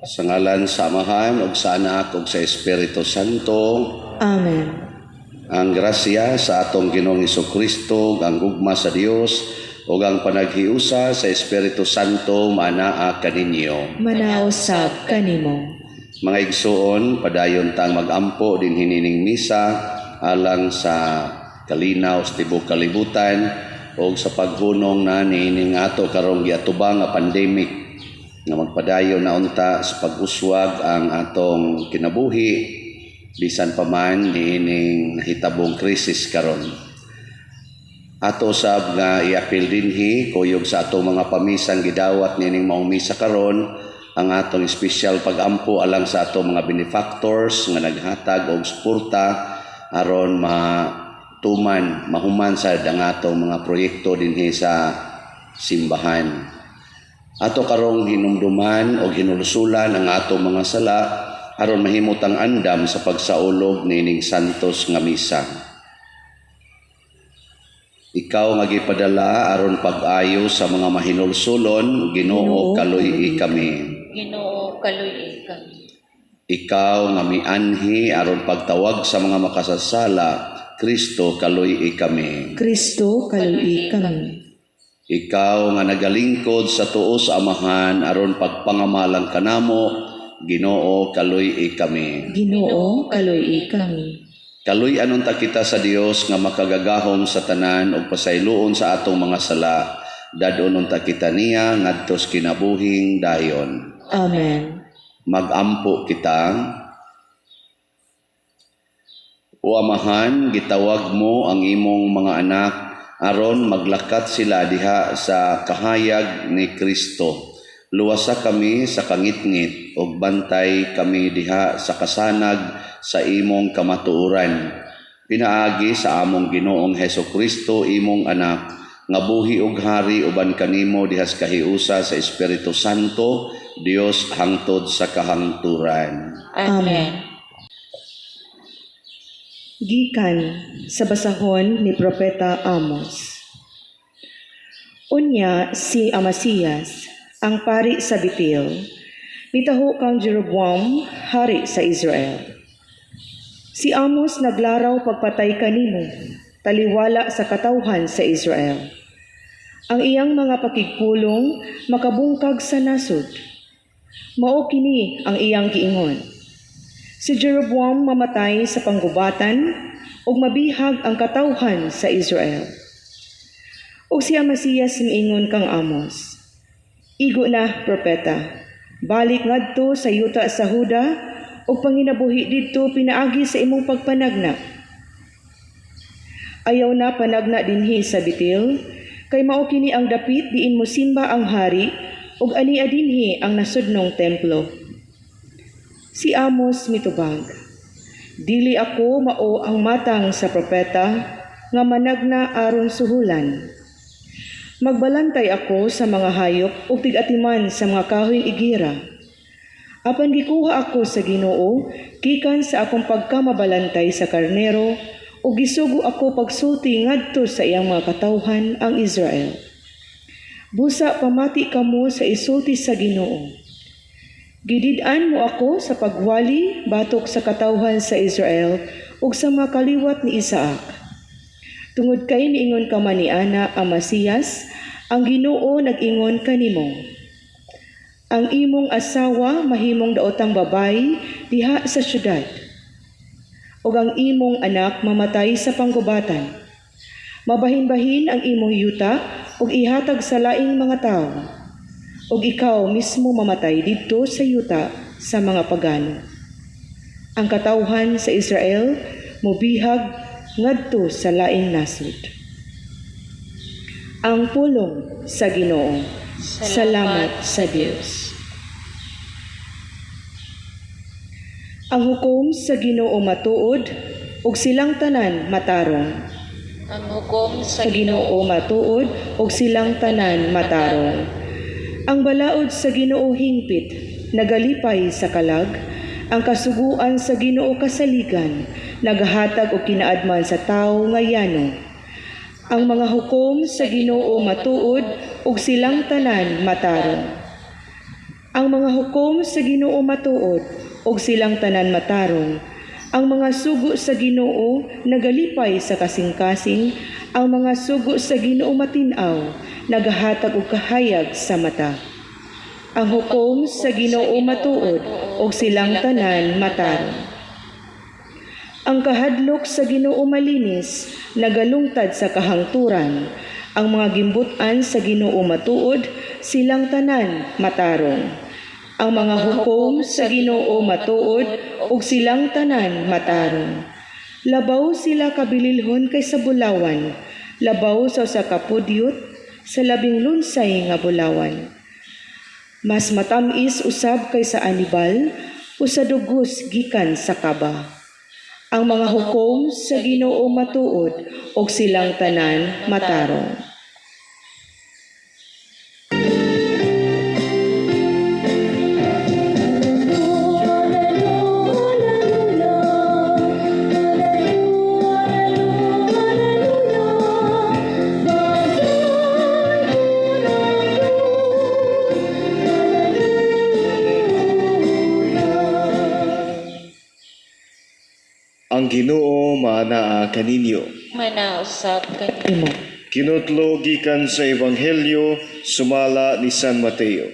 Sa ngalan sa Amahan, ug sa Anak, ug sa Espiritu Santo. Amen. Ang grasya sa atong Ginoong Hesukristo, ang gugma sa Dios, ug ang panaghiusa sa Espiritu Santo manaa kaninyo. Manausab kanimo. Mga igsuon, padayon tang magampo din hinining misa alang sa kalinaw sa tibuok kalibutan o sa paghunong na nining ato karong giatubang nga pandemic nga magpadayon na unta sa pag-uswag ang atong kinabuhi bisan pa man nining nahitabong krisis karon. Ato sab nga iapil dinhi kuyog sa atong mga pamisang gidawat nining maong misa karon ang atong espesyal pag-ampo alang sa atong mga benefactors nga naghatag og suporta aron mahuman sa atong mga proyekto dinhi sa simbahan. Ato karong hinumduman o hinulusulan ang atong mga sala aron mahimot ang andam sa pagsaulog nining santos nga misa. Ikaw nga gipadala aron pag-ayo sa mga mahinulsulon, Ginoo kaluy kami. Ginoo kaluy kami. Ikaw nga mianhi aron pagtawag sa mga makasasala, Kristo kaluy kami. Kristo kaluy kami. Ikaw nga nagalingkod sa tuo sa Amahan aron pagpangamalang kanamo, Ginoo kaluy kami. Ginoo kaluy kami. Kaluy anon ta kita sa Dios nga makagagahom sa tanan ug pasayloon sa atong mga sala, dadonon ta kita niya ngadto sa kinabuhing dayon. Amen. Magampo kita. O Amahan, gitawag mo ang imong mga anak aron maglakat sila diha sa kahayag ni Kristo. Luwasa kami sa kangitngit ug bantay kami diha sa kasanag sa imong kamatuoran. Pinaagi sa among Ginoong Hesukristo imong anak nga buhi ug hari uban kanimo diha sa kahiusa sa Espiritu Santo, Dios hangtod sa kahangturan. Amen. Gikan sa basahon ni Propeta Amos. Unya si Amasiyas, ang pari sa Betel, mitaho kang Jeroboam, hari sa Israel. Si Amos naglaraw pagpatay kanimo, taliwala sa katawhan sa Israel. Ang iyang mga pakigpulong makabungkag sa nasod. Mao kini ang iyang giingon. Si Jeroboam mamatay sa panggubatan ug mabihag ang katawhan sa Israel. Ug si Amasiyas miingon kang Amos, igo na, propeta, balik ngadto sa yuta sa Huda ug panginabuhi didto pinaagi sa imong pagpanagna. Ayaw na panagna dinhi sa Betel, kay mao kini ang dapit diin mosimba ang hari ug ania dinhi ang nasudnong templo. Si Amos mitubag, dili ako mao ang matang sa propeta nga managna aron suhulan. Magbalantay ako sa mga hayop ug tig-atiman sa mga kahoyng igira. Apan gikuha ako sa Ginoo gikan sa akong pagkamabalantay sa karnero ug gisugo ako pagsulti ngadto sa iyang mga katawhan ang Israel. Busa pamati kamo sa isulti sa Ginoo. Gidid-an mo ako sa pagwali batok sa katawhan sa Israel ug sa mga kaliwat ni Isaac. Tungod kay niingon ka man ni ana Amasiyas, ang Ginoo nag-ingon kanimo. Ang imong asawa mahimong daotang babay diha sa syudad. Ug ang imong anak mamatay sa panggubatan. Mabahin-bahin ang imong yuta ug ihatag sa laing mga tawo. Ug ikaw mismo mamatay didto sa yuta sa mga pagano. Ang katawhan sa Israel mobihag ngadto sa laing nasod. Ang pulong sa Ginoo. Salamat sa Dios. Ang hukom sa Ginoo matuod ug silang tanan matarong. Ang hukom Sa Ginoo matuod ug silang tanan matarong. Ang balaod sa Ginoo hingpit, nagalipay sa kalag, ang kasuguan sa Ginoo kasaligan, naghatag og kinaadman sa tawo nga yano. Ang mga hukom sa Ginoo matuod ug silang tanan matarong. Ang mga hukom sa Ginoo matuod, og silang tanan matarong. Ang mga sugo sa Ginoo nagalipay sa kasing-kasing, ang mga sugo sa Ginoo matinaw, nagahatag og kahayag sa mata. Ang hukom sa Ginoo matuod, og silang tanan matarong. Ang kahadlok sa Ginoo malinis, nagalungtad sa kahangturan. Ang mga gimbutan sa Ginoo matuod, silang tanan matarong. Ang mga hukom sa Ginoo matuod, ug silang tanan matarong. Labaw sila kabililhon kaysa bulawan, labaw sa usa ka pudyot, sa labing lunsay nga bulawan. Mas matamis usab kaysa anibal, o sa dugos gikan sa kaba. Ang mga hukom sa Ginoo matuod, ug silang tanan matarong. Ang Ginoo maanaa kaninyo. Manausap kanimo. Imo. Kinutlo gikan sa Ebanghelyo sumala ni San Mateo.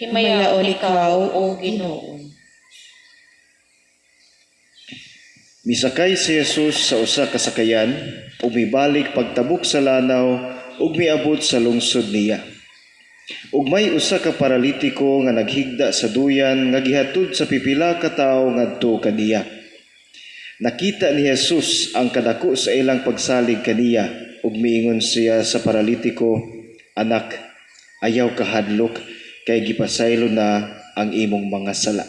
Himayaon ikaw, O Ginoo. Misakay si Jesus sa usa ka sakayan ug mibalik pagtabok sa lanaw ug miabot sa lungsod niya. Ug may usa ka paralitiko nga naghigda sa duyan nga gihatod sa pipila ka tawo ngadto kaniya. Nakita ni Jesus ang kadako sa ilang pagsalig kaniya ug miingon siya sa paralitiko, "Anak, ayaw kahadlok kay gipasaylo na ang imong mga sala."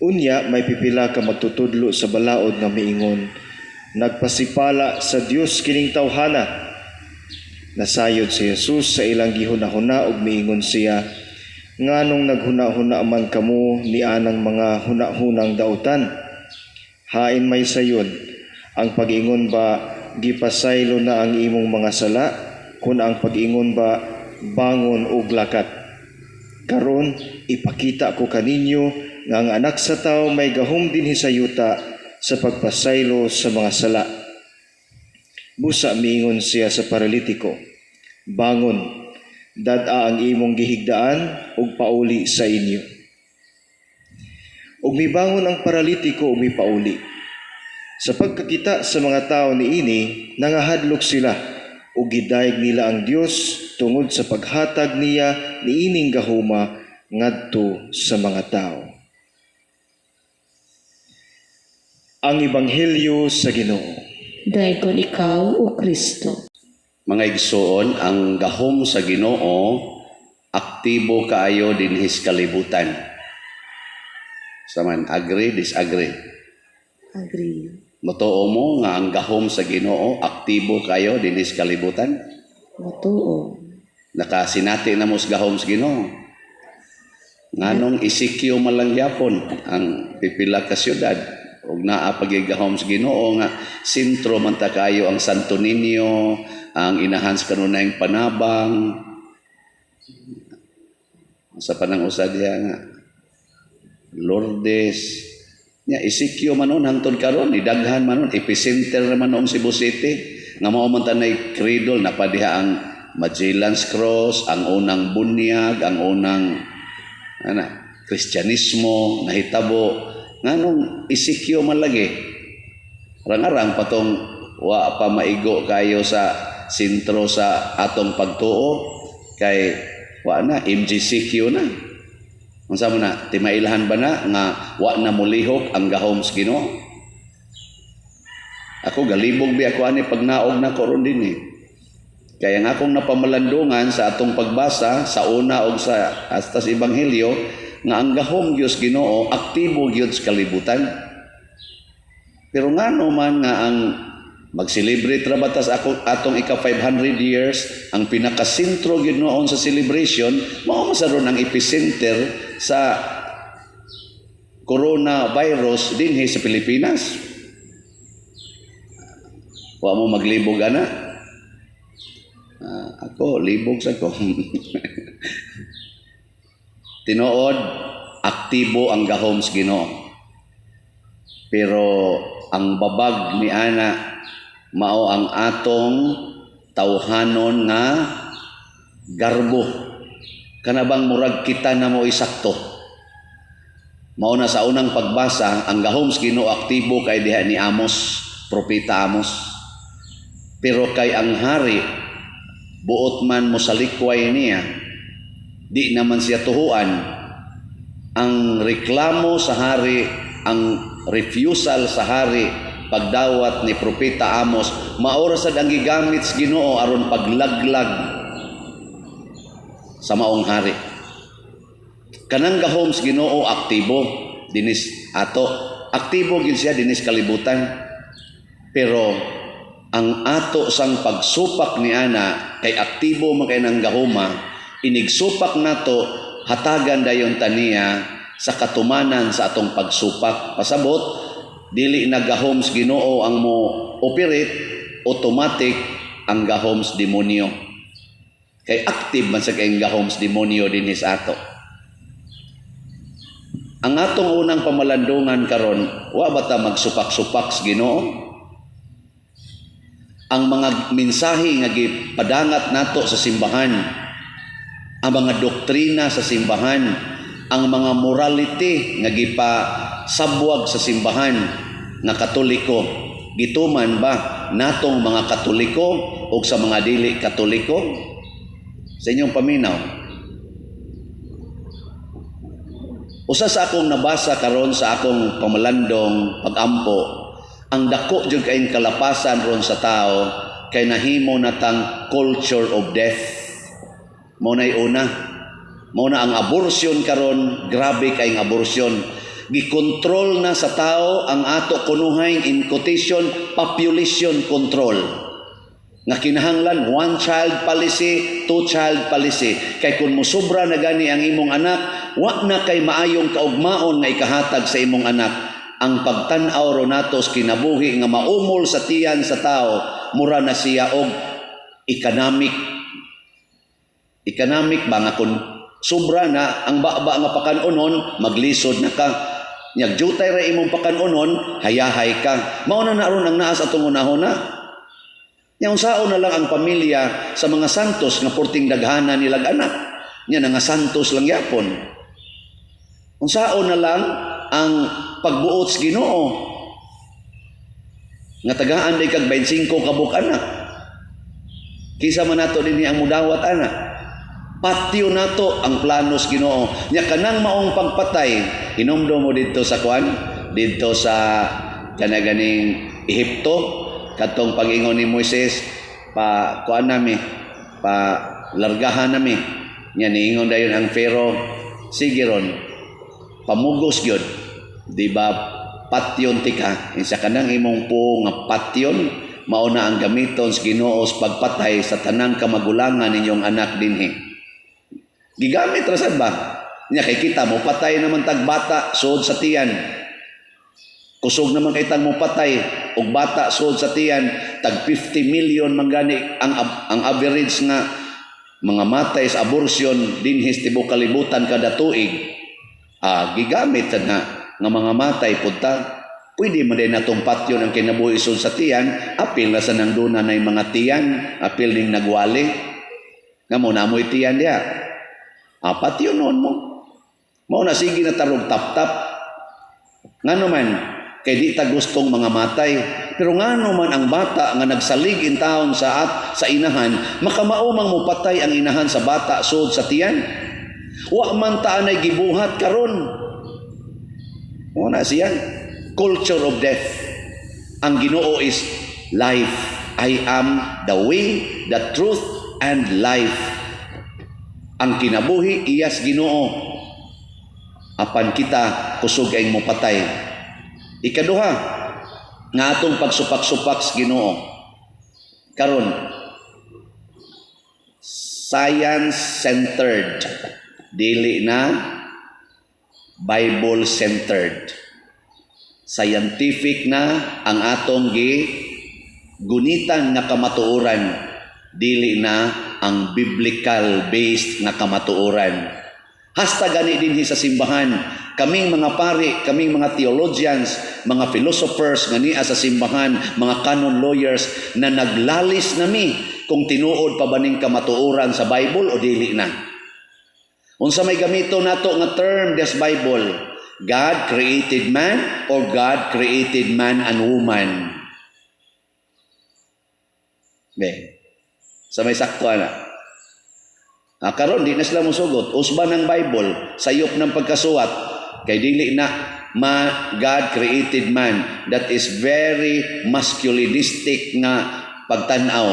Unya may pipila ka magtutudlo sa balaod nga miingon, "Nagpasipala sa Dios kining tawhana." Nasayod si Jesus sa ilang gihuna-huna ug miingon siya, "Nganong naghuna-huna man kamo ni anang mga hunahunang dautan? Hain may sayon, ang pag-ingon ba gipasaylo na ang imong mga sala, kun ang pag-ingon ba bangon ug lakat? Karon ipakita ko kaninyo nga ang anak sa tao may gahom dinhi sa yuta sa pagpasaylo sa mga sala." Busa miingon siya sa paralitiko, "Bangon, dad-a ang imong gihigdaan ug pauli sa inyo." Ug mibangon ang paralitiko ug mipauli. Sa pagkakita sa mga tao niini, nangahadlok sila ug gidayeg nila ang Dios tungod sa paghatag niya niining gahuma ngadto sa mga tao. Ang Ebanghelyo sa Ginoo. Dayon ikaw, O Kristo. Mga igsoon, ang gahom sa Ginoo aktibo kaayo dinhi sa kalibutan. Saman, agree, disagree. Agree. Matuo mo nga ang gahom sa Ginoo aktibo kayo dinhi sa kalibutan. Matuo. Nakasinati na mo sa gahom sa Ginoo. Nganong isikyo man lang yapon ang pipila ka syudad ug naa pagigahom sa Ginoo nga sentro man ta kayo ang Santo Niño, ang inahan sa kanunayng panabang. Sa panang usa diha nga Lourdes nya isikyo manon hangtod karon idaghan manon epicenter naman noong Cebu City nga mao man tanay cradle napadiha ang Magellan's Cross, ang unang bunyag, ang unang Kristyanismo nahitabo nganong isikyo man lagi rangarang patong wa pa maigo kayo sa sentro sa atong pagtuo kay wa na MGCQ na. Unsa mo na timailahan ba na nga wa na mulihok ang gahom sa Ginoo? Ako galibog bi ako ani pag naog na karon dinhi. Kaya nga akong napamalandungan sa atong pagbasa sa una og sa astas ebanghelyo nga ang gahom Dios Ginoo aktibo gyud sa kalibutan. Pero ngano man nga ang mag-celebrate ra batas ako atong ika 500 years ang pinakasentro gyud noon sa celebration mao masaron ang epicenter sa coronavirus dinhi sa Pilipinas. Wa mo maglibog ana. Ako libog sa ko. Tinuod, aktibo ang gahom sa Ginoo. Pero ang babag ni ana mao ang atong tawhanon nga garbo. Kanabang murag kita na mo isakto. Mao na sa unang pagbasa, ang gahom sa Ginoo aktibo kay diha ni Amos, propeta Amos. Pero kay ang hari, buot man mo sa likway niya, di naman siya tuhuan. Ang reklamo sa hari, ang refusal sa hari, pagdawat ni propeta Amos, maura sad ang gigamit sa Ginoo aron paglaglag sa maong hari. Kanang gahom sa Ginoo aktibo dinis ato. Aktibo gid siya dinis kalibutan. Pero ang ato sang pagsupak ni ana kay aktibo man kay nang gahoma, inigsupak nato hatagan dayon taniya sa katumanan sa atong pagsupak. Pasabot dili na gahom sa Ginoo ang mo operate, automatic ang gahom sa demonyo. Kay active man sa kay gahom sa demonyo dinhi sa ato. Ang atong unang pamalandungan karon, wa ba ta magsupak-supak sa Ginoo? Ang mga mensahe nga gipadangat nato sa simbahan, ang mga doktrina sa simbahan, ang mga morality nga gipasabwag sa simbahan nga Katoliko, gituman ba natong mga Katoliko o sa mga dili Katoliko? Sa inyong paminaw. Usa sa akong nabasa karon sa akong pamalandong pag-ampo, ang dako jud kay kalapasan ron sa tao kay nahimo natang culture of death. Mao nay una. Mao na ang abortion karon, grabe kay ang abortion. Gikontrol na sa tao ang ato kunuhay in quotation population control. Nga kinahanglan one child policy, two child policy. Kay kun mosobra na gani ang imong anak, wa na kay maayong kaugmaon nga ikahatag sa imong anak. Ang pagtan-aw ro nato sa kinabuhi nga maumol sa tiyan sa tao, mura na siya og economic ba nga kun sobra na ang baba nga pakanunon, maglisod na ka. Nyag jutay ra imong pakanunon, hayahay ka. Mao na naron ang naas atong unahon. Yang sao na lang ang pamilya sa mga santos nga porting daghana nilag anak. Nya nga santos lang yapon. Unsao na lang ang pagbuot sa Ginoo nga tagaan day kag 25 kabuk anak. Kisa man nato dinhi ang mudawat anak. Patio nato ang plano sa Ginoo. Nya kanang maong pagpatay, hinumdum mo didto sa kwan, didto sa kanaganing Ehipto, katong pag-ingon ni Moises, pa kuan nami, pa largahan nami. Nya niingon dayon ang Pharaoh, sige ron, pamugos gyud. Di ba patyon tika, isa kanang imong po nga patyon, mao na ang gamiton sa Ginoo sa pagpatay sa tanang kamagulangan ninyong anak dinhi. Gigamit ra sad ba? Nya kay kita mo patay naman tag bata suod sa tiyan. Kusog naman kay tang mo patay og bata suod sa tiyan, tag 50 million man gani ang average nga mga matay sa abortion dinhi sa tibuok kalibutan kada tuig. Gigamit sad nga mga matay punta. Pwede man din natong patyon ang kinabuhi suod sa tiyan, apil na sa nang duna na mga tiyan, apil ning nagwali. Nga mo na mo'y tiyan diya. Patyon noon mo. Mao na sige na tarog tap-tap. Ngano man, kay di ta gustong mga matay. Pero ngano man ang bata nga nagsalig in taon sa inahan, makamaumang mo patay ang inahan sa bata suod sa tiyan. Wa man ta anay gibuhat karon. Mao na siya. Culture of death. Ang Ginoo is life. I am the way, the truth, and life. Ang kinabuhi iyas Ginoo. Apan kita kusog ay mo patay. Ikaduha, nga atong pagsupak-supak sa Ginoo. Karon, science-centered, dili na Bible-centered. Scientific na ang atong gunitan nga kamatuoran, dili na ang biblical based nga kamatuoran. Hasta gani din sa simbahan. Kaming mga pari, kaming mga theologians, mga philosophers nga niya sa simbahan, mga canon lawyers na naglalis nami kung tinuod pa ba ning kamatuoran sa Bible o dili na. Unsa may gamito nato nga term des Bible? God created man or God created man and woman? Be. Sa may sakto na. Karon di na sila musugot. Usban ng Bible, sayop ng pagkasuwat, kay dili na God created man. That is very masculinistic nga pagtanaw.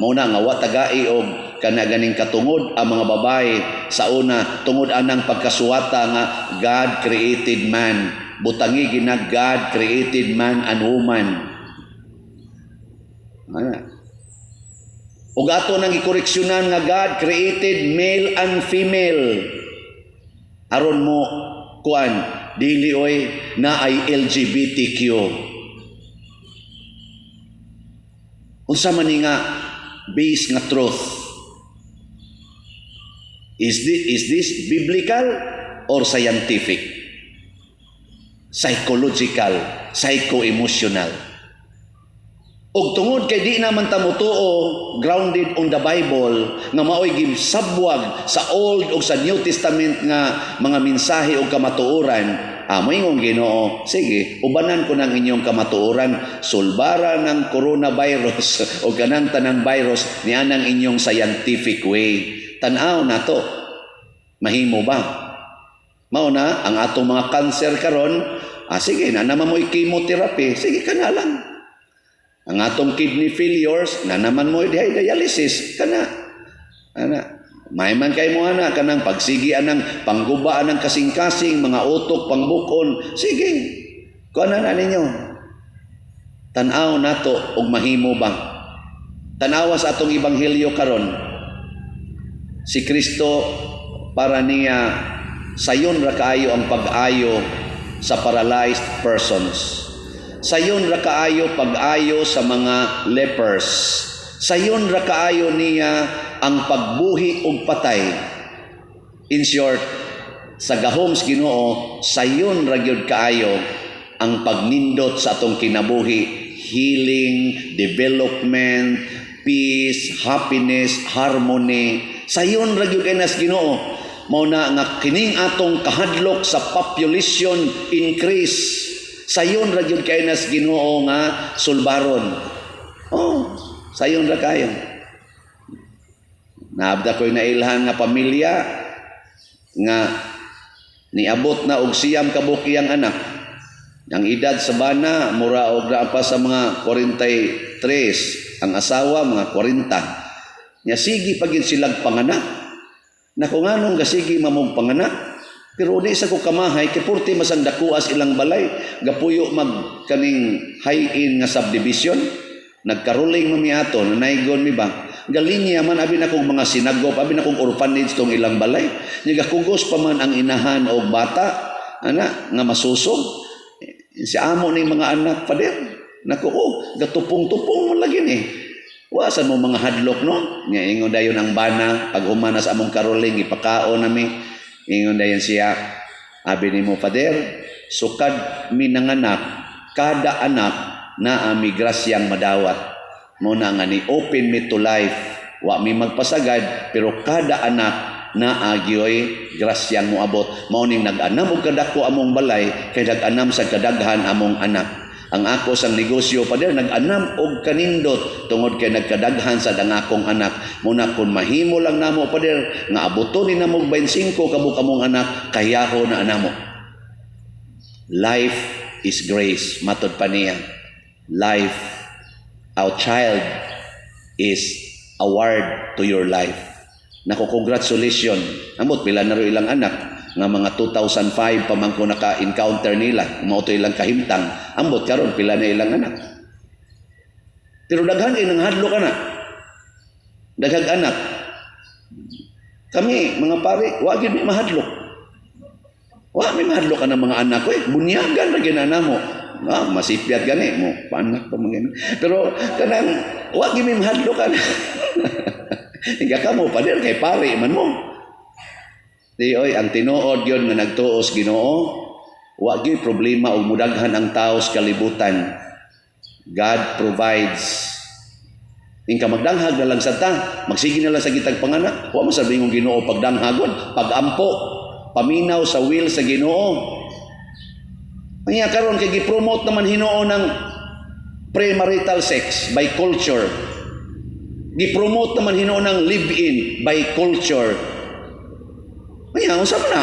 Muna nga wa tagai og kana ganing katungod ang mga babae sa una tungod anang pagkasuwata nga God created man. Butangi gina God created man and woman. Ug ato nang ikoreksyonan nga God created male and female. Aron mo kuan dili oy na ay LGBTQ. Unsa man ni nga base nga truth? Is this biblical or scientific? Psychological, psycho-emotional? Og tungod kay di naman ta motuo grounded on the Bible nga maoy gisabwag sa Old ug sa New Testament nga mga mensahe o kamatuoran, moingon Ginoo, sige, ubanan ko ng inyong kamatuoran, sulbara ng coronavirus o kanang tanang virus niya ng inyong scientific way. Tan-aw nato, mahimo ba? Mao na ang atong mga cancer karon, sige na naman mo'y chemotherapy, sige ka na lang. Ang atong kidney failures, na naman mo dialysis, kana. May man kay mo ana, kanang pagsigian ng panggubaan ng kasing-kasing, mga utok, pangbukon, sige, kuha na ninyo. Tanaw nato, og mahimo bang? Tanawa sa atong ebanghelyo karon, si Kristo para niya, sayon ra kaayo ang pag-ayo sa paralyzed persons. Sayon ra kaayo pag-ayo sa mga lepers. Sayon ra kaayo niya ang pagbuhi og patay. In short, sa gahom sa Ginoo, sayon ra gyud kaayo ang pagnindot sa atong kinabuhi, healing, development, peace, happiness, harmony. Sayon ra gyud kay nas Ginoo. Mao na nga kining atong kahadlok sa population increase. Sayon ra gyud kay nas Ginoo nga sulbaron. Sayon ra kayo. Naabda ko'y nailhan nga pamilya nga niabot na og siyam kabuki ang anak. Ang edad sa bana mura og naa pa sa mga 43, ang asawa mga 40. Nya sige pagin silag panganak. Na kung anong gasigi mamong panganak, pero di sa ko kamahay, kipurti masang dakuas ilang balay, gapuyo mag kaning high-in nga subdivision, nagkaruling mamiato, nanaygon mi ba? Galinya man, abin akong mga sinagop, abin akong orphanage tong ilang balay, nagakugos pa man ang inahan o bata, nga masusog. Si amo ni mga anak pa din, gatupong-tupong mo lagi ni. Wasan mo mga hadlok, no? Nga ingon dayon ang bana, pag humanas among karuling, ipakao nami, ingon dayon siya, abi ni mo, Pader, sukad mi nanganak, kada anak na migrasyang madawat. Muna nga ni open me to life. Wa mi magpasagad, pero kada anak na agyoy grasyang moabot. Mauning nag-anam og kadako among balay, kay nag-anam sa kadaghan among anak. Ang ako sang negosyo, Pader, nag-anam og kanindot tungod kay nagkadaghan sa dangakong anak. Muna kung mahimo lang namo, Pader, nga abuton ni namo 25 kabuk among anak, kayaho na anamo. Life is grace, matod pa niya. Life, our child is award to your life. Nako, congratulations. Amot, pila na ro ilang anak nga mga 2005 pa man ko naka-encounter nila, mauto ilang kahimtang, ambot karon pila na ilang anak. Pero daghan kay nang hadlok ana. Daghang anak. Kami mga pare, wa gyud mi mahadlok. Wa mi mahadlok ana mga anak ko, bunyagan ra gyud namo. Masipyat gani mo, panak pa mga. Pero kanang wa gyud mi mahadlok ana. Iga ka mo Pader kay pare man mo. Di oy, ang tinuod yun nga nagtuos Ginoo, wa gyud problema og mudaghan ang tao sa kalibutan. God provides. Ingka magdanghag na lang sa ta, magsige na lang sa gitag panganak. Wa man sabi ng Ginoo pagdanghagon, pagampo, paminaw sa will sa Ginoo. Kaya karon kay gi-promote naman Ginoo ng premarital sex by culture. Gi-promote naman Ginoo ng live-in by culture. Kaya unsa man na?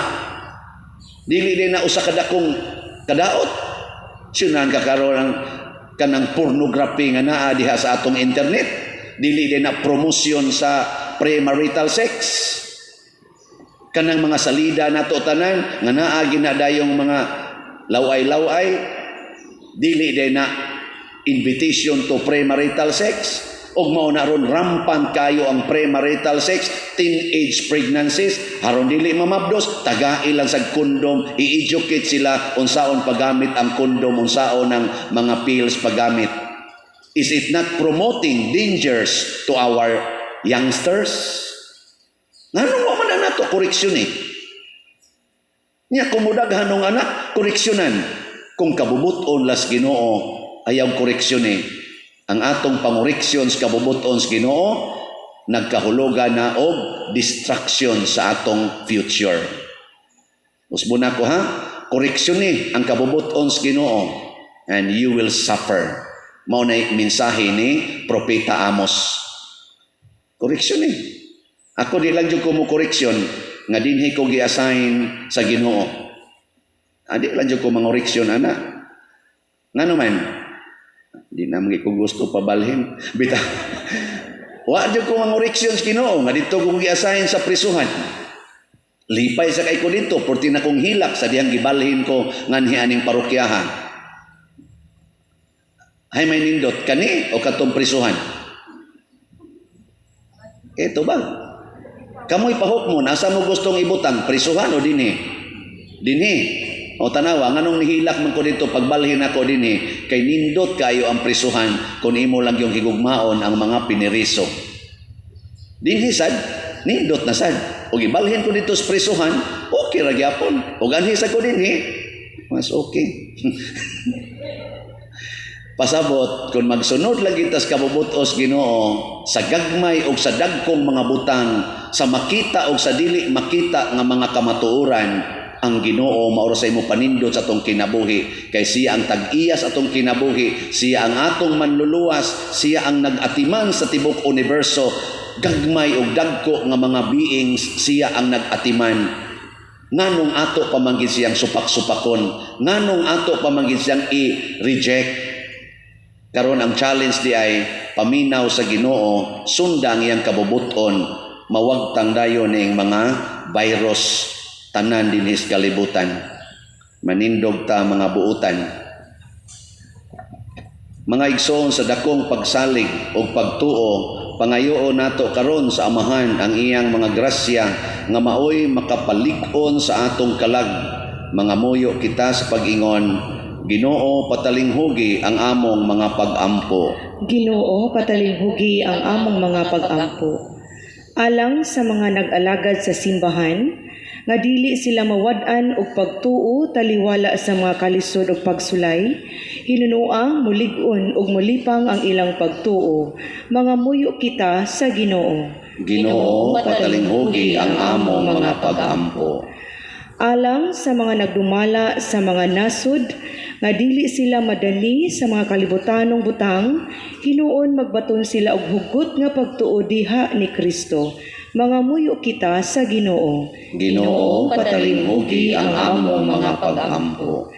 Dili din na usa ka dakong kadaot. Sunan ka karon ang kanang pornography nga naa diha sa atong internet. Dili din na promosyon sa premarital sex. Kanang mga salida nato tanan nga naa ginadayong mga laway-laway, dili din na invitation to premarital sex. Og mao na ron rampant kayo ang premarital sex, teenage pregnancies, haron dili mamabdos, tagai lang sa kondom, i-educate sila unsaon paggamit ang kondom, unsaon ang mga pills paggamit. Is it not promoting dangers to our youngsters? Nganong wa man na nato koreksyon eh? Nya kumudaghan ng anak, koreksyonan. Kung kabubuton las Ginoo, ayaw koreksyon eh. Ang atong pangoreksyon sa kabubuton sa Ginoo, nagkahulugan na og distraction sa atong future. Usbon ako ha, koreksyon ni ang kabubuton sa Ginoo, and you will suffer. Mao na mensahe ni Propeta Amos. Koreksyon ni. Ako di lang jud ko mo koreksyon nga dinhi ko gi-assign sa Ginoo. Adi lang jud ko mangoreksyon ana. Ngano man? Di na mga ko gusto pabalhin. Bita. Wa jud ko mangoreksyon sa Ginoo nga dito ko gi-assign sa prisuhan. Lipay sa kay ko dito porti na kong hilak sa diyang gibalhin ko nganhi aning parokyahan. Hay may nindot kani o katong prisuhan. Ito ba? Kamoy pahok mo, nasa mo gustong ibutang prisuhan o dinhi? Dinhi. O tanawa, nganong nihilak man ko dito pagbalhin ako dinhi kay nindot kayo ang prisuhan kung imo lang yung higugmaon ang mga piniriso. Dinhi sad, nindot na sad. O gibalhin ko dito sa prisuhan, okay ra gyapon. O ganhi sa ko dinhi, mas okay. Pasabot, kung magsunod lagi tas kabubutos Ginoo sa gagmay o sa dagkong mga butang, sa makita o sa dili makita nga mga kamatuoran, ang Ginoo maura sa imo panindot sa atong kinabuhi. Kay siya ang tag-iyas atong kinabuhi, siya ang atong manluluwas, siya ang nag-atiman sa tibok universo. Gagmay o dagko nga mga beings, siya ang nag-atiman. Nganong ato pamanggid siyang supak-supakon? Nganong ato pamanggid siyang i-reject? Karon ang challenge di ay paminaw sa Ginoo, sundang iyang kabubuton, mawagtang dayon ning mga virus tanan dinhis kalibutan. Manindog ta mga buutan. Mga igsoon sa dakong pagsalig o pagtuo, pangayoon nato karon sa Amahan ang iyang mga grasya nga maoy makapalig-on sa atong kalag. Mga muyo kita sa pag-ingon, Ginoo patalinghugi ang among mga pag-ampo. Ginoo patalinghugi ang among mga pag-ampo. Alang sa mga nag-alagad sa simbahan, nga dili sila mawad-an og pagtuo taliwala sa mga kalisod ug pagsulay, hinunoang mulig-on ug mulipang ang ilang pagtuo. Mga muyo kita sa Ginoo. Ginoo patalinghugi ang among mga pag-ampo. Alang sa mga nagdumala sa mga nasud, nga dili sila madani sa mga kalibutanong butang, hinuon magbaton sila og hugot nga pagtuo diha ni Kristo. Mga muyo kita sa Ginoo. Ginoo patalinghugi ang among mga pag-ampo.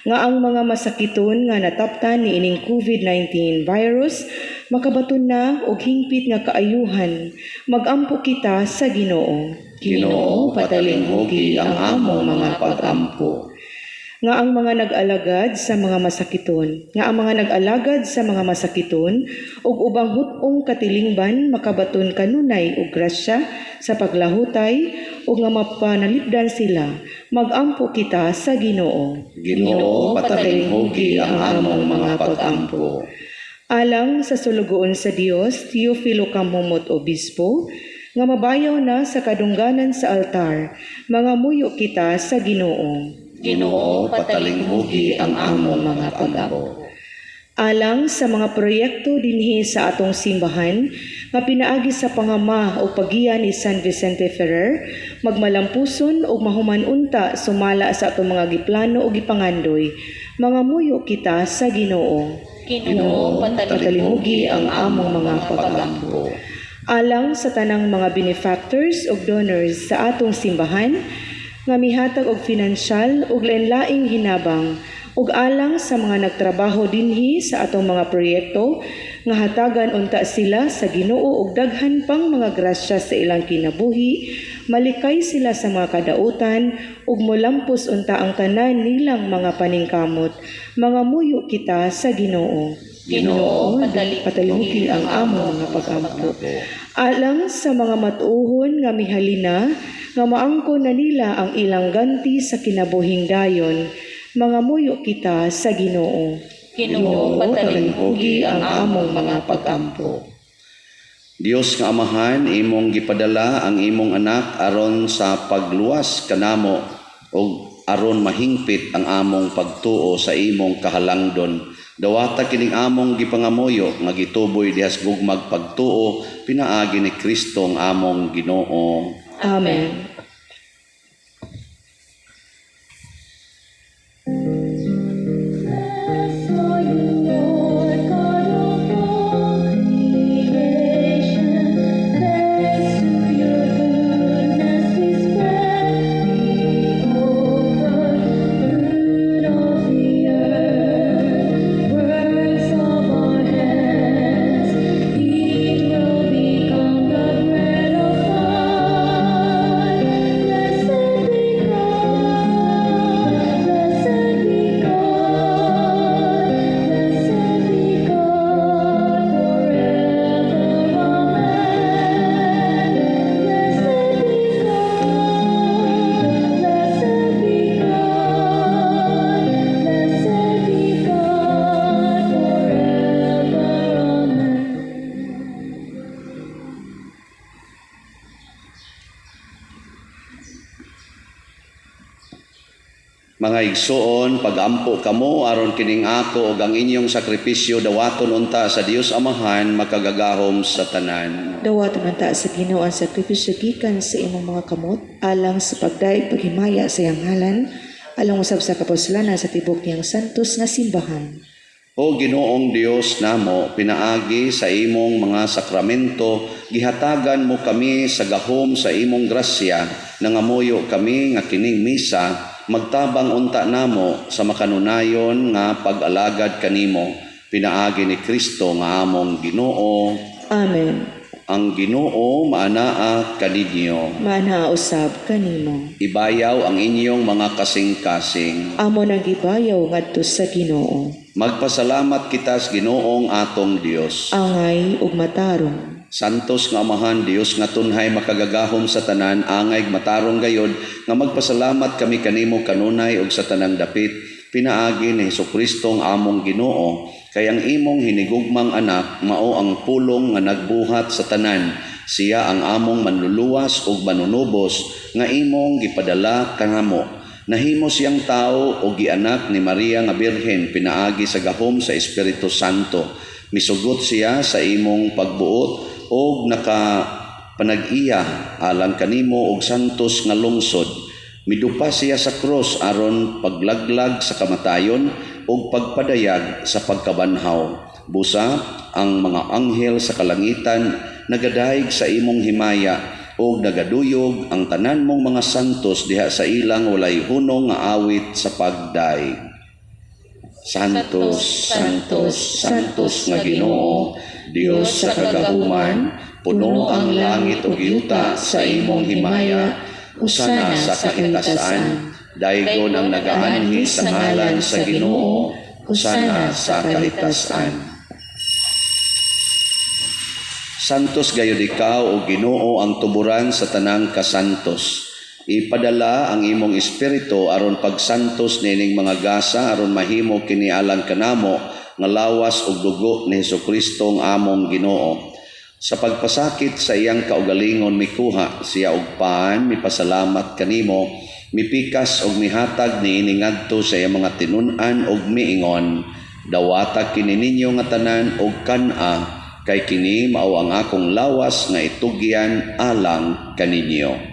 Nga ang mga masakiton nga nataptan ni ining COVID-19 virus, makabaton na og hingpit nga kaayuhan, magampo kita sa Ginoo. Ginoo patalinghugi ang among mga pag-ampo. Nga ang mga nag-alagad sa mga masakiton, ug ubang hutong katilingban makabaton kanunay og grasya sa paglahutay ug nga mapanalipdan sila, magampo kita sa Ginoo. Ginoo patalinghugi ang among mga pag-ampo. Alang sa sulugoon sa Dios, Teofilo Kamumot Obispo, nga mabayaw na sa kadungganan sa altar, mga muyo kita sa Ginoo. Ginoo, patalinghugi ang among mga pag-ampo. Alang sa mga proyekto dinhi sa atong simbahan nga pinaagi sa pangama o pagiyan ni San Vicente Ferrer, magmalampuson o mahuman unta sumala sa atong mga giplano o gipangandoy, mga muyo kita sa Ginoo. Ginoo, Patalinghugi ang among mga pag-ampo. Alang sa tanang mga benefactors o donors sa atong simbahan nga mihatag og pinansyal ug lain-laing hinabang ug alang sa mga nagtrabaho dinhi sa atong mga proyekto nga hatagan unta sila sa Ginoo ug daghan pang mga grasya sa ilang kinabuhi, malikay sila sa mga kadautan ug molampos unta ang tanan nilang mga paningkamot, mga muyo kita sa Ginoo. Ginoo, patalinghugi ang among mga pag-ampo. Alang sa mga matuohon nga mihalina nga maangkon na nila ang ilang ganti sa kinabuhing dayon, mga muyo kita sa Ginoo. Ginoo, patalinghugi ang among mga pag-ampo. Dios nga Amahan, imong gipadala ang imong anak aron sa pagluwas kanamo ug aron mahingpit ang among pagtuo sa imong kahalangdon. Dawata kining among gipangamuyo nga gituboy dihas gugmag pagtuo pinaagi ni Kristo ang among Ginoo. Amen. Mga igsoon, pagampo kamo aron kining ako ug ang inyong sakripisyo dawaton unta sa Dios Amahan makagagahom sa tanan. Dawaton unta sa Ginoo ang sakripisyo gikan sa imong mga kamot alang sa pagdaig paghimaya sa iyang ngalan, alang usab sa kapuslanan sa tibok niyang santos nga simbahan. O Ginoong Dios namo, pinaagi sa imong mga sakramento, gihatagan mo kami sa gahom sa imong grasya, nangamuyo kami nga kining misa, magtabang unta namo sa makanunayon nga pag-alagad kanimo, pinaagi ni Kristo nga among Ginoo. Amen. Ang Ginoo maanaa kaninyo. Maana usab kanimo. Ibayaw ang inyong mga kasing-kasing. Amo nang gibayaw ngadto sa Ginoo. Magpasalamat kita sa Ginoong atong Dios. Angay ug matarong. Santos nga Amahan, Dios nga tunhay makagagahom sa tanan, angay matarong gayod, nga magpasalamat kami kanimo kanunay ug sa tanang dapit, pinaagi ni Hesukristo ang among Ginoo, kay ang imong hinigugmang anak, mao ang pulong nga nagbuhat sa tanan, siya ang among manluluwas ug manunubos, nga imong gipadala kanamo. Nahimo siyang tao o gianak ni Maria nga Birhen, pinaagi sa gahom sa Espiritu Santo. Misugot siya sa imong pagbuot, og nakapanag-iya alang kanimo og santos nga lungsod. Midupa siya sa cross aron paglaglag sa kamatayon og pagpadayag sa pagkabanhaw. Busa ang mga anghel sa kalangitan nagadaig sa imong himaya og nagaduyog ang tanan mong mga santos diha sa ilang walay hunong nga awit sa pagdaig. Santos, Santos, Santos nga Ginoo, Dios sa kagahuman, puno ang langit ug yuta sa imong himaya, usana sa kahitasan, daygon ang nagaanhi sa ngalan sa Ginoo, usana sa kahitasan. Santos gayud ikaw o Ginoo ang tuburan sa tanang kasantos. Ipadala ang imong espiritu aron pagsantos nining mga gasa aron mahimo kini alang kanamo nga lawas ug dugo ni Hesukristo ang among Ginoo. Sa pagpasakit sa iyang kaugalingon mikuha siya og paan, mipasalamat kanimo, mipikas og mihatag niini ngadto sa iyang mga tinun-an og miingon, dawatag kini ninyo nga tanan og kan-a, kay kini mao ang akong lawas nga itugyan alang kaninyo.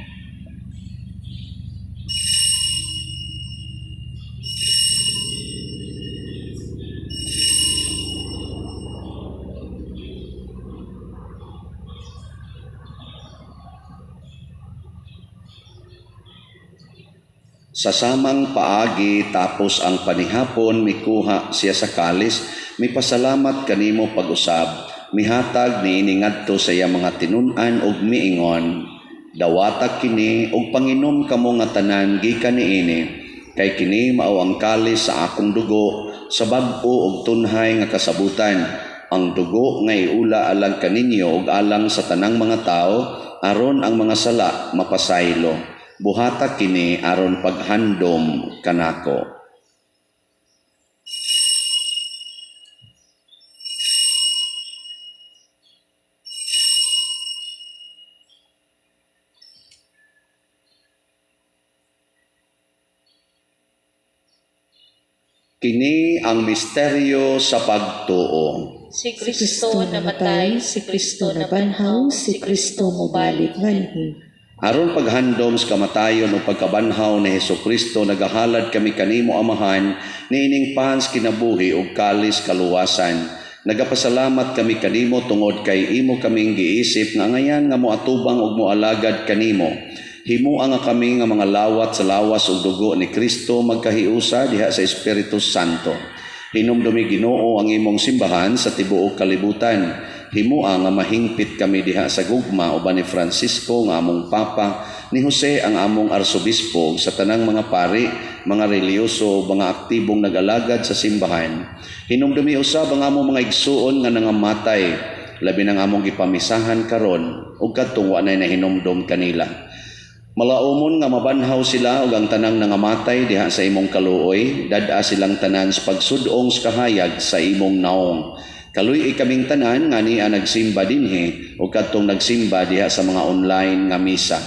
Sa samang paagi tapos ang panihapon mikuha siya sa kalis, mipasalamat kanimo pag-usab, mihatag niini ngadto sa iya mga tinun-an og miingon, dawatag kini og panginom kamo nga tanan gikan niini, kay kini mao ang kalis sa akong dugo sa bag-o og tunhay nga kasabutan, ang dugo nga iula alang kaninyo og alang sa tanang mga tao aron ang mga sala mapasaylo. Buhata kini aron paghandom kanako. Kini ang misteryo sa pagtuo. Si Kristo namatay, si Kristo nabanhaw, si Kristo mobalik nganhi. Aron paghandom sa kamatayon o pagkabanhaw ni Hesukristo, nagahalad kami kanimo Amahan, niining pahans kinabuhi o kalis kaluwasan. Nagapasalamat kami kanimo tungod kay imo kaming giisip nga ngayan nga moatubang og moalagad kanimo. Himuha nga kami nga mga lawat sa lawas ug dugo ni Kristo magkahiusa diha sa Espiritu Santo. Hinumdumi Ginoo ang imong simbahan sa tibuok kalibutan. Himua nga mahingpit kami diha sa gugma uban ni Francisco nga among Papa, ni Jose ang among Arsobispo sa tanang mga pari, mga reliyoso, mga aktibong nag-alagad sa simbahan. Hinumdumi usab ang among mga igsuon nga nangamatay, labi nang among gipamisahan karon ug kadtong wa nay nahinumdom kanila. Malaumon nga mabanhaw sila ug ang tanang nangamatay diha sa imong kaluoy, dad-a silang tanan sa pagsud-ong sa kahayag sa imong naong. Kaluy kaming tanan nga niya nagsimba dinhi o kadtong nagsimba diha sa mga online nga misa.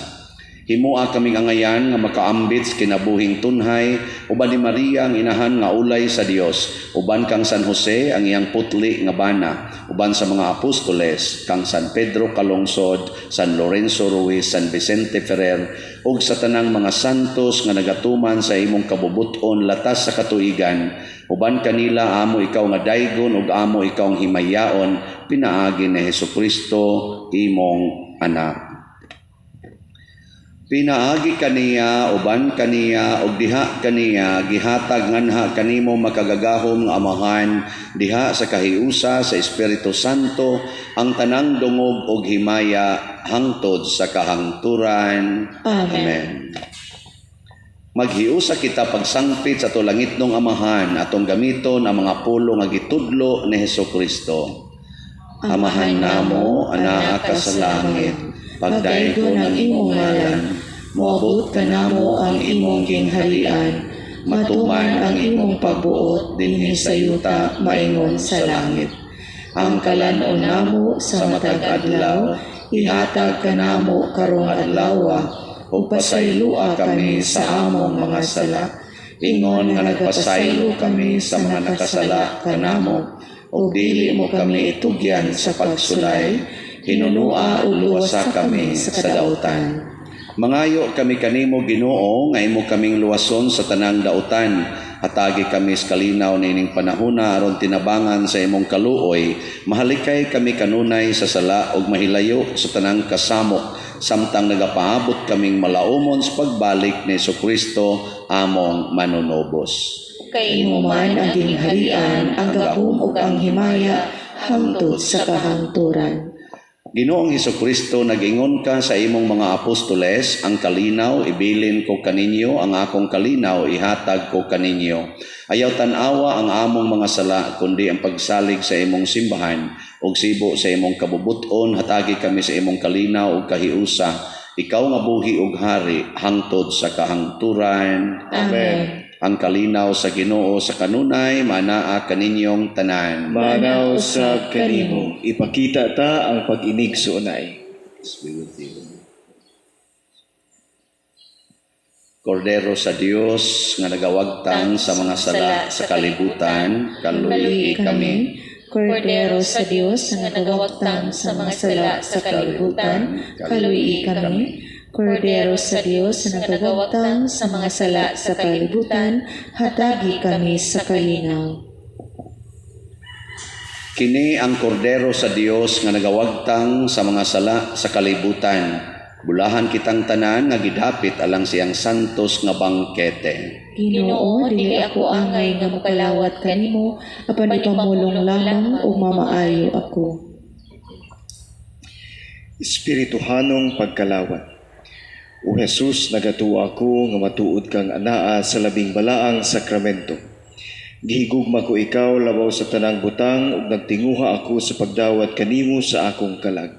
Himua kaming angayan nga makaambit sa kinabuhing tunhay uban ni Maria ang inahan nga ulay sa Dios, uban kang San Jose ang iyang putli nga bana, uban sa mga apostoles kang San Pedro Calungsod, San Lorenzo Ruiz, San Vicente Ferrer ug sa tanang mga santos nga nagatuman sa imong kabubuton latas sa katuigan. Uban kanila amo ikaw nga daygon ug amo ikaw ang himayaon pinaagi ni Hesukristo imong anak. Pinaagi kaniya, uban kaniya, ug diha kaniya, gihatag nganha kanimo makagagahom nga Amahan, diha sa kahiusa sa Espiritu Santo, ang tanang dungog ug himaya hangtod sa kahangturan. Amen. Maghiusa kita pagsangpit sa tulangitnong Amahan, atong gamiton ang mga pulo nga gitudlo ni Hesukristo. Amahan namo, anaa ka sa langit, pagdaygon ang imong ngalan, moabot ka namo ang imong gingharian, matuman ang imong pagbuot dinhi sa yuta maingon sa langit. Ang kalanon namo sa matag adlaw, ihatag ka namo karong adlaw, ug pasaylua kami sa among mga sala, ingon nga nagpasaylo kami sa mga nakasala kanamo, ug dili mo kami itugyan sa pagsulay, hinunua ug luwasa kami sa kadautan. Mangayo kami kanimo Ginoo nga imo kaming luwason sa tanang dautan. Hatagi kami sa kalinaw nining panahona aron tinabangan sa imong kaluoy. Mahalikay kami kanunay sa sala ug mahilayo sa tanang kasamo samtang nagapaabot kaming malaumon sa pagbalik ni Hesukristo among manunobos. Kay Imo man ang gingharian, ang gahom ug ang himaya hangtod sa kahangturan. Ginoong Hesukristo, nag-ingon ka sa imong mga apostoles, ang kalinaw ibilin ko kaninyo, ang akong kalinaw ihatag ko kaninyo. Ayaw tanawa ang among mga sala, kundi ang pagsalig sa imong simbahan, ug sibo sa imong kabubuton, hatagi kami sa imong kalinaw ug kahiusa. Ikaw nga buhi ug hari, hangtod sa kahangturan. Amen. Ang kalinaw sa Ginoo sa kanunay manaa kaninyong tanan. Manaw sa kanimo, ipakita ta ang pag-inig sa unay. Kordero sa Dios nga nagawagtang sa mga sala sa kalibutan, kaluhi kami. Kordero sa Dios nga nagawagtang sa mga sala sa kalibutan, kaluyi kami. Kordero sa Dios na nagawagtang sa mga sala sa kalibutan, hatagi kami sa kalinaw. Kini ang kordero sa Dios nga nagawagtang sa mga sala sa kalibutan. Bulahan kitang tanan nga gidhapit alang siyang santos nga bangkete. Ginoo, dili ako angay nga makalawat kanimo, apan ipamulong lamang o mamaayo ako. Espirituhanong pagkalawat. O Jesus, nagatuwa ko nga matuod kang anaa sa labing balaang sakramento. Gihigugma ko ikaw labaw sa tanang butang ug nagtinguha ako sa pagdawat kanimo sa akong kalag.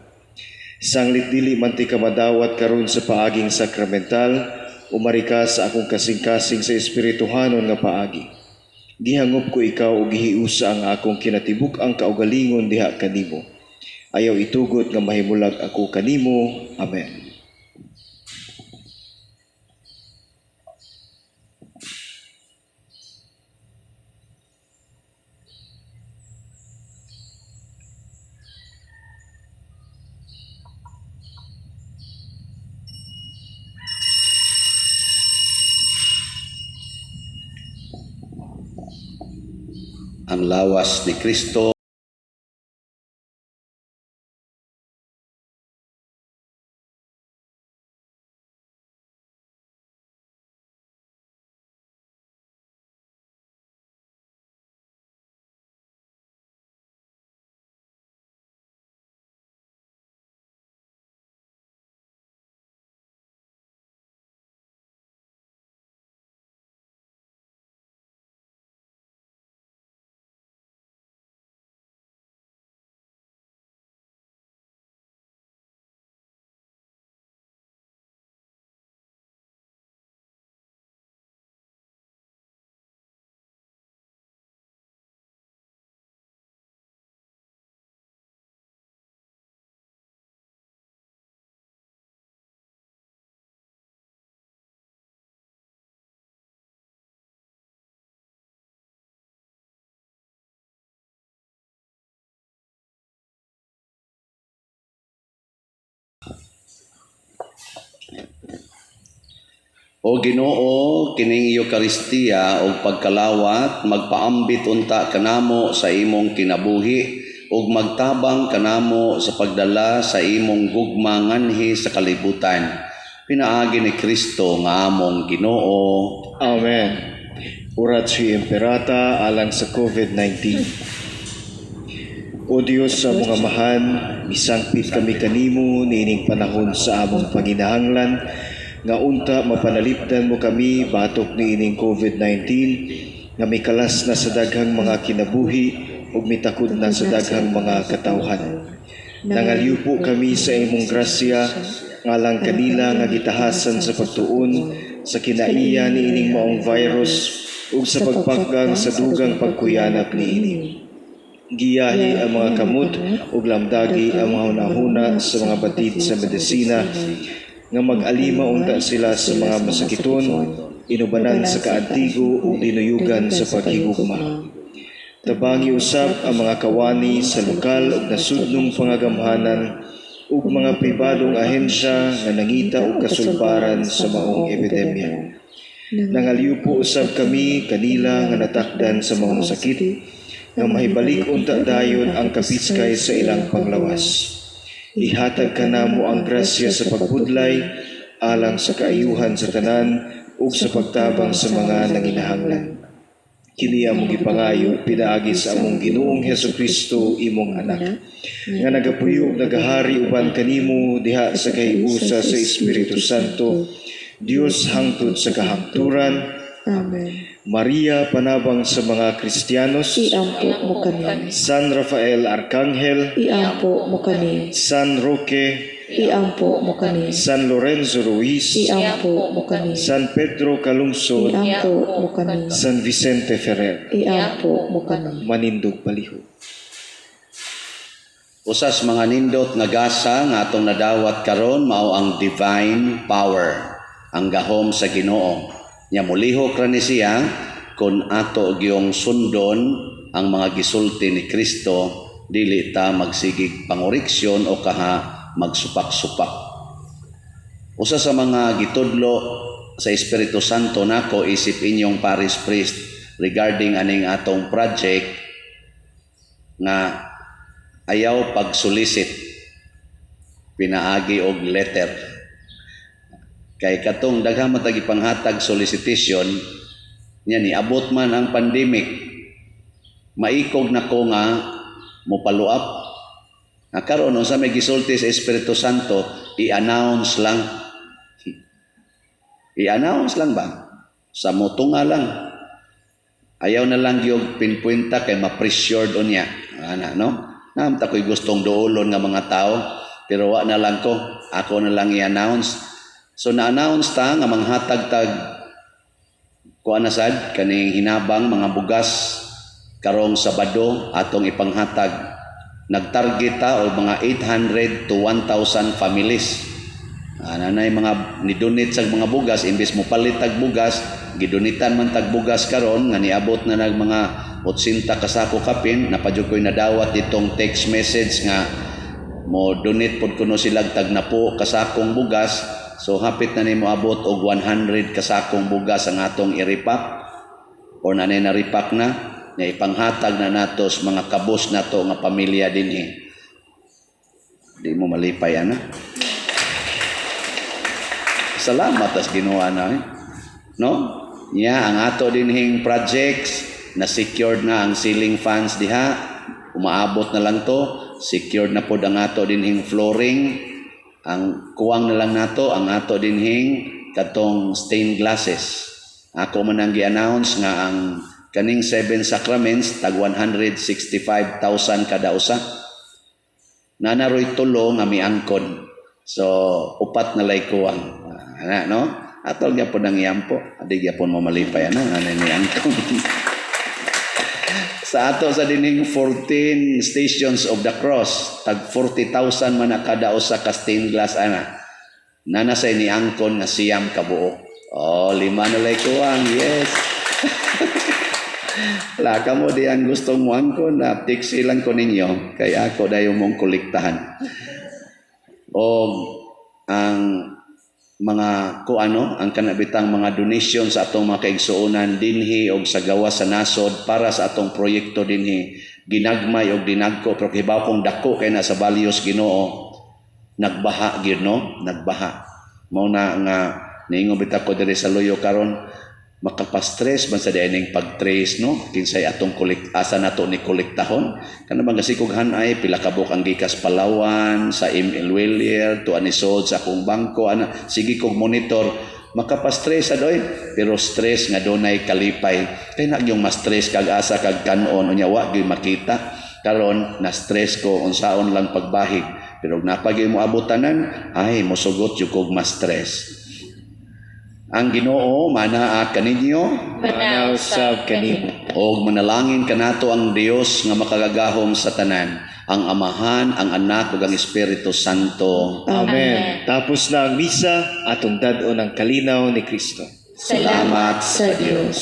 Sanglit dili man ti ka madawat karon sa paaging sakramental, umari ka sa akong kasing-kasing sa espirituhanon nga paagi. Gihangop ko ikaw ug gihiusa ang akong kinatibuk ang kaugalingon diha kanimo. Ayaw itugot nga mahimulag ako kanimo. Amen. Ang lawas ni Kristo O Ginoo, kining Eucharistia o pagkalawat, magpaambit unta kanamo sa imong kinabuhi ug magtabang kanamo sa pagdala sa imong gugma nganhi sa kalibutan. Pinaagi ni Kristo nga among Ginoo. Amen. Oratio Imperata alang sa COVID-19. O Diyos sa mga amahan, misangpit kami kanimo niining panahon sa among panginahanglan, nga unta mapanalipdan mo kami batok niining COVID-19, nga mikalas na sa daghang mga kinabuhi ug mitakod na sa daghang mga katawhan. Nangaliw po kami sa imong grasya, ngalang kanila nga gitahasan sa pagtuon sa kinaiya niining maong virus ug sa pagpakgang sa dugang pagkuyanap niini. Giyahi ang mga kamot ug lamdagi ang mga hunahuna sa mga batid sa medisina, nga mag-alima unta sila sa mga masakiton, inubanan sa kaantigo ug dinuyugan sa paghigugma. Tabangi usab ang mga kawani sa lokal ug nasudnong pangagamhanan ug mga pribadong ahensya nga nangita og kasulbaran sa maong epidemya. Nangaliw po usab kami kanila nga natakdan sa maong sakit, nga mahibalik unta dayon ang kapiskay sa ilang panglawas. Ihatag kanamo ang grasya sa pagpudlay alang sa kaayuhan sa tanan ug sa pagtabang sa mga nanginahanglan. Kini among gipangayo pinaagi sa among Ginoong Hesukristo imong anak, nga nagapuyo ug nagahari uban kanimo diha sa kahiusa sa Espiritu Santo, Dios hangtod sa kahangturan. Amen. Maria, panabang sa mga Kristiyanos. Iampo mo kami. San Rafael Arkanghel. Iampo mo kami. San Roque. Iampo mo kami. San Lorenzo Ruiz, Iampo mo kami. San Pedro Calungsod, Iampo mo kami. San Vicente Ferrer, Iampo mo kami. Manindog Baliho. Usas mga nindot nga gasa nga atong nadawat karon mao ang divine power, ang gahom sa Ginoo. Nya mulihok ra ni siya kun ato gyung sundon ang mga gisulti ni Kristo, dili ta magsigig pangoriksyon o kaha magsupak-supak. Usa sa mga gitudlo sa Espiritu Santo nako isip inyong parish priest regarding aning atong project nga ayaw pag-solicit pinaagi og letter. Kay katong daghang matagi panghatag solicitation nya ni abot man ang pandemic, maikog na ko nga mo follow up. Karon unsa may gisulti sa Espiritu Santo, i-announce lang. I-announce lang ba? Sa motunga lang. Ayaw na lang yung pinpuinta kay ma-pressured unya. Ana, no? Namta ko'y gustong doolon nga mga tao, pero wa na lang ko. Ako na lang i-announce. So na-announce ta nga manghatag tag kuan na sad kaning hinabang mga bugas karong Sabado atong ipanghatag. Nagtarget ta og mga 800 to 1,000 families. Nanay mga ni-donate sa mga bugas, imbes mo palit tag bugas, gidonitan man tag bugas karon nga niabot na nag mga 80 kasako kapin. Napadyo ko'y nadawat itong text message nga mo donate pod kuno sila tag na po kasakong bugas. So hapit na nimo abot og 100 kasakong bugas ang atong i-repack or nanay na repack na nga ipanghatag na nato sa mga kabos nato nga pamilya dinhi. Di mo malipay ana. Salamat as ginawa na no? Nya ang ato dinhing projects na secured na ang ceiling fans diha, umaabot na lang to, secured na pod ang ato dinhing flooring. Ang kuwang na lang nato ang ato dinhing katong stained glasses. Ako man ang gi-announce nga ang kaning 7 sacraments tag 165,000 kada usa. Nanaroy tulo nga miangkon. So upat na lay kuwang. Ana no? Atol gyapon ang iyampo. Adi gyapon mo malipay ana nga miangkon. Sa ato sa dining 14 Stations of the Cross, tag 40,000 man na kada usa ka stained glass ana. Nanasay ni angkon nga siyam ka buok. Oh, 5 na lay kuwang. Yes. Laka mo di ang gustong mo angkon na tiksi lang ko ninyo kay ako dayo mong kolektahan. O ang mga kuano ang kanabitang mga donation sa atong mga kaigsuonan dinhi og sa gawas sa nasod para sa atong proyekto dinhi ginagmay og dinagko pero hibaw kong dako kay na sa Balios Ginoo nagbaha gyud no nagbaha mao na nga niingon bitaw ko diri sa Loyo karon makapastress man sa dining pag-trace no kinsay atong asa nato ni kolektahon kana bang gasikog hanay pila ka buok ang gikas Palawan sa ML Willier to anisod sa akong bangko ana sige kog monitor makapastress adoy pero stress nga dunay kalipay kay na gyung ma-stress kag asa kag kanon unya wa gyud makita karon na stress ko unsaon lang pagbahig pero napagay mo abutanan ay mosugot jud kog ma-stress. Ang Ginoo manaa kaninyo Manaw sab kanimo. og manalangin kanato ang Dios nga makagagahom sa tanan, ang Amahan, ang Anak ug ang Espiritu Santo. Amen. Tapos na ang misa atong dad-on ang kalinaw ni Kristo. Salamat sa Sa Diyos.